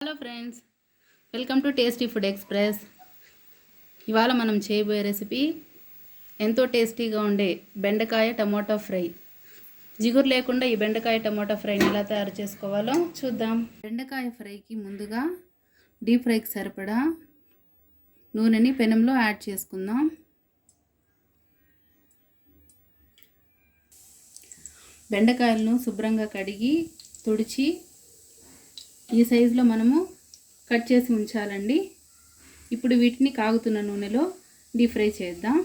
Hello friends, welcome to tasty food express. ఇవాళ మనం చేయబోయే రెసిపీ ఎంతో టేస్టీగా ఉండే బెండకాయ టమోటా ఫ్రై. జిగురు లేకుండా ఈ బెండకాయ టమోటా ఫ్రైని ఎలా తయారు చేసుకోవాలో చూద్దాం. బెండకాయ ఫ్రైకి ముందుగా డీప్ ఫ్రైకి సరిపడా నూనెని పెనంలో యాడ్ చేసుకుందాం. బెండకాయలను శుభ్రంగా కడిగి తుడిచి ఈ సైజులో మనము కట్ చేసి ఉంచాలండి. ఇప్పుడు వీటిని కాగుతున్న నూనెలో డీప్ ఫ్రై చేద్దాం.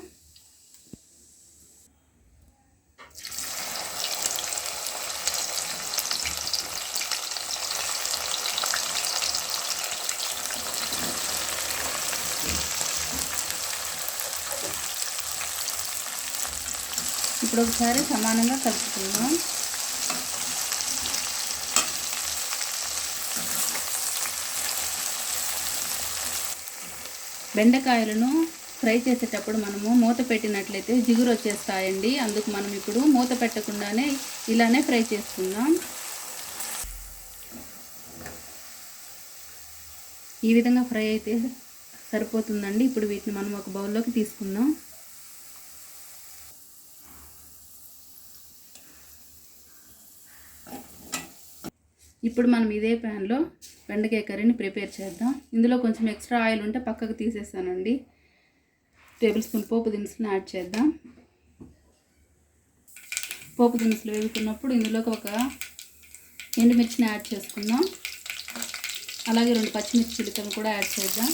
ఇప్పుడు ఒకసారి సమానంగా కలుపుకుందాం. బెండకాయలను ఫ్రై చేసేటప్పుడు మనము మూత పెట్టినట్లయితే జిగురు వచ్చేస్తాయండి. అందుకు మనం ఇప్పుడు మూత పెట్టకుండానే ఇలానే ఫ్రై చేసుకుందాం. ఈ విధంగా ఫ్రై అయితే సరిపోతుందండి. ఇప్పుడు వీటిని మనం ఒక బౌల్లోకి తీసుకుందాం. ఇప్పుడు మనం ఇదే ప్యాన్లో బెండకాయ కర్రీని ప్రిపేర్ చేద్దాం. ఇందులో కొంచెం ఎక్స్ట్రా ఆయిల్ ఉంటే పక్కకు తీసేసానండి. టేబుల్ స్పూన్ పోపు దినుసులను యాడ్ చేద్దాం. పోపు దినుసులు వేగుతున్నప్పుడు ఇందులోకి ఒక ఎండుమిర్చిని యాడ్ చేసుకుందాం. అలాగే 2 పచ్చిమిర్చి చిలుకలు కూడా యాడ్ చేద్దాం.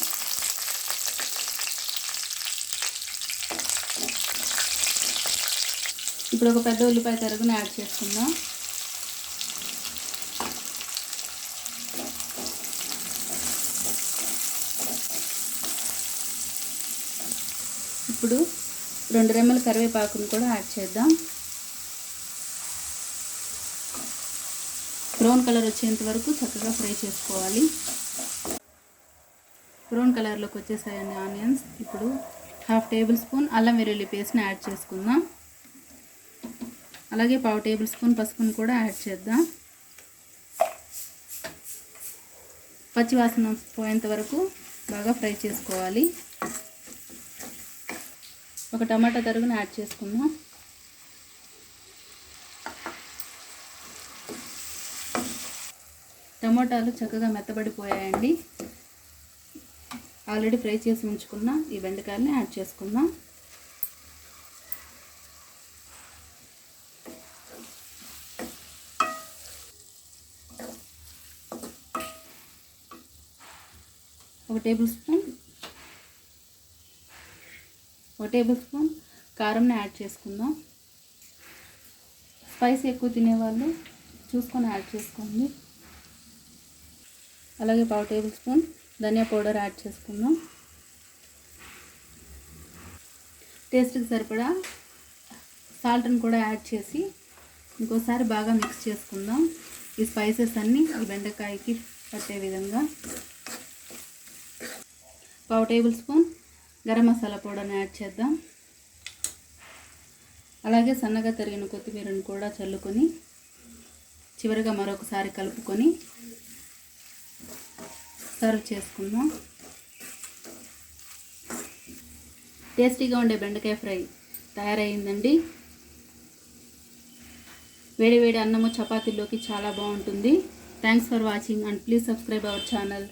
ఇప్పుడు ఒక పెద్ద ఉల్లిపాయ తరుగును యాడ్ చేసుకుందాం. ఇప్పుడు 2 రెమ్మల కరివేపాకును కూడా యాడ్ చేద్దాం. బ్రౌన్ కలర్ వచ్చేంత వరకు చక్కగా ఫ్రై చేసుకోవాలి. బ్రౌన్ కలర్లోకి వచ్చేసాయండి ఆనియన్స్. ఇప్పుడు 1/2 టేబుల్ స్పూన్ అల్లం వెల్లుల్లి పేస్ట్ని యాడ్ చేసుకుందాం. అలాగే 1/2 టేబుల్ స్పూన్ పసుపును కూడా యాడ్ చేద్దాం. పచ్చివాసన పోయేంత వరకు బాగా ఫ్రై చేసుకోవాలి. ఒక టమాటా తరుగును యాడ్ చేసుకుందాం. టమాటాలు చక్కగా మెత్తబడిపోయాయండి. ఆల్రెడీ ఫ్రై చేసి ఉంచుకున్న ఈ బెండకాయలని యాడ్ చేసుకుందాం. ఒక టేబుల్ స్పూన్ కారంని యాడ్ చేసుకుందాం. స్పైస్ ఎక్కువ తినేవాళ్ళు చూసుకొని యాడ్ చేసుకోండి. అలాగే 1/2 టేబుల్ స్పూన్ ధనియా పౌడర్ యాడ్ చేసుకుందాం. టేస్ట్కి సరిపడా సాల్ట్ని కూడా యాడ్ చేసి ఇంకోసారి బాగా మిక్స్ చేసుకుందాం. ఈ స్పైసెస్ అన్నీ ఈ బెండకాయకి పట్టే విధంగా. 1/2 టేబుల్ స్పూన్ గరం మసాలా పౌడర్ని యాడ్ చేద్దాం. అలాగే సన్నగా తరిగిన కొత్తిమీరను కూడా చల్లుకొని చివరిగా మరొకసారి కలుపుకొని సర్వ్ చేసుకుందాం. టేస్టీగా ఉండే బెండకాయ ఫ్రై తయారైందండి. వేడి వేడి అన్నము చపాతీలోకి చాలా బాగుంటుంది. Thanks for watching and please subscribe our channel.